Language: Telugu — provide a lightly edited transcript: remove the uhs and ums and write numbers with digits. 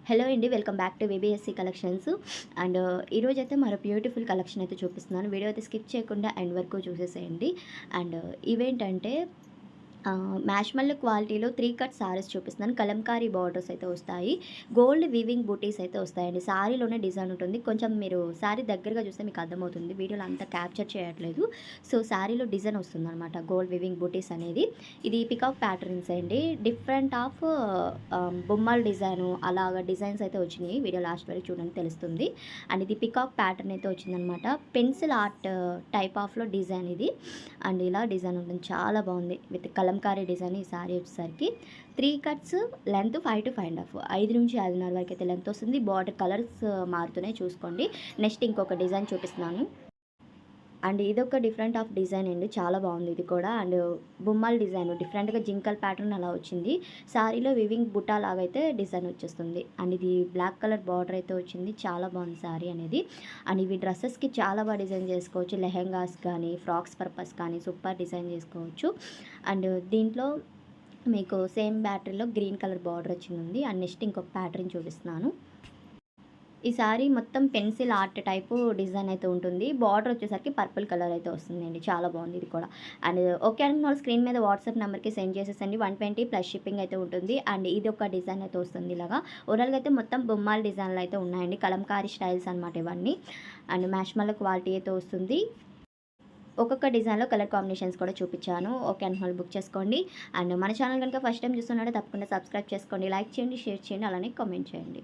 హలో అండి, welcome back to BBSc collections. And ఈరోజైతే మరో బ్యూటిఫుల్ కలెక్షన్ అయితే చూపిస్తున్నాను. వీడియో అయితే స్కిప్ చేయకుండా ఎండ్ వరకు చూసేసేయండి. అండ్ ఇవేంటంటే మ్యాష్మల్ క్వాలిటీలో 3 కట్ సారీస్ చూపిస్తున్నాను. కలంకారీ బార్డర్స్ అయితే వస్తాయి. గోల్డ్ వీవింగ్ బూటీస్ అయితే వస్తాయండి. సారీలోనే డిజైన్ ఉంటుంది. కొంచెం మీరు సారీ దగ్గరగా చూస్తే మీకు అర్థమవుతుంది. వీడియోలో అంతా క్యాప్చర్ చేయట్లేదు. సో సారీలో డిజైన్ వస్తుందన్నమాట. గోల్డ్ వీవింగ్ బూటీస్ అనేది. ఇది పికాక్ ప్యాటర్న్స్ అండి. డిఫరెంట్ ఆఫ్ బొమ్మల డిజైను అలాగా డిజైన్స్ అయితే వచ్చినాయి. వీడియో లాస్ట్ వరకు చూడండి, తెలుస్తుంది. అండ్ ఇది పికాక్ ప్యాటర్న్ అయితే వచ్చిందనమాట. పెన్సిల్ ఆర్ట్ టైప్ ఆఫ్లో డిజైన్ ఇది. అండ్ ఇలా డిజైన్ ఉంటుంది, చాలా బాగుంది. విత్ కలంకారీ డిజైన్ ఈ సారీ వచ్చేసరికి 3 కట్స్, లెంత్ 5 to 5.5, 5 నుంచి 5.5 వరకు అయితే లెంత్ వస్తుంది. బార్డర్ కలర్స్ మారుతున్నాయి, చూసుకోండి. నెక్స్ట్ ఇంకొక డిజైన్ చూపిస్తున్నాను. అండ్ ఇదొక డిఫరెంట్ ఆఫ్ డిజైన్ అండి, చాలా బాగుంది ఇది కూడా. అండ్ బొమ్మల డిజైన్ డిఫరెంట్గా జింకల్ ప్యాటర్న్ అలా వచ్చింది. సారీలో వివింగ్ బుట్టా లాగా అయితే డిజైన్ వచ్చేస్తుంది. అండ్ ఇది బ్లాక్ కలర్ బార్డర్ అయితే వచ్చింది, చాలా బాగుంది సారీ అనేది. అండ్ ఇవి డ్రెస్సెస్కి చాలా బాగా డిజైన్ చేసుకోవచ్చు. లెహెంగాస్ కానీ ఫ్రాక్స్ పర్పస్ కానీ సూపర్ డిజైన్ చేసుకోవచ్చు. అండ్ దీంట్లో మీకు సేమ్ బ్యాటరీలో గ్రీన్ కలర్ బార్డర్ వచ్చింది. అండ్ నెక్స్ట్ ఇంకొక ప్యాటర్న్ చూపిస్తున్నాను. ఈ సారీ మొత్తం పెన్సిల్ ఆర్ట్ టైపు డిజైన్ అయితే ఉంటుంది. బార్డర్ వచ్చేసరికి పర్పుల్ కలర్ అయితే వస్తుందండి, చాలా బాగుంది ఇది కూడా. అండ్ ఓకే అనుకున్న స్క్రీన్ మీద వాట్సాప్ నెంబర్కి సెండ్ చేసేసండి. 120 ప్లస్ షిప్పింగ్ అయితే ఉంటుంది. అండ్ ఇది ఒక డిజైన్ అయితే వస్తుంది ఇలాగా. ఓవరాల్గా అయితే మొత్తం బొమ్మల డిజైన్లు అయితే ఉన్నాయండి. కలంకారీ స్టైల్స్ అనమాట ఇవన్నీ. అండ్ మ్యాష్మల్ క్వాలిటీ అయితే వస్తుంది. ఒక్కొక్క డిజైన్లో కలర్ కాంబినేషన్స్ కూడా చూపించాను. ఓకే అనుకున్న బుక్ చేసుకోండి. అండ్ మన ఛానల్ కనుక ఫస్ట్ టైం చూస్తున్నాడో తప్పకుండా సబ్స్క్రైబ్ చేసుకోండి, లైక్ చేయండి, షేర్ చేయండి, అలానే కామెంట్ చేయండి.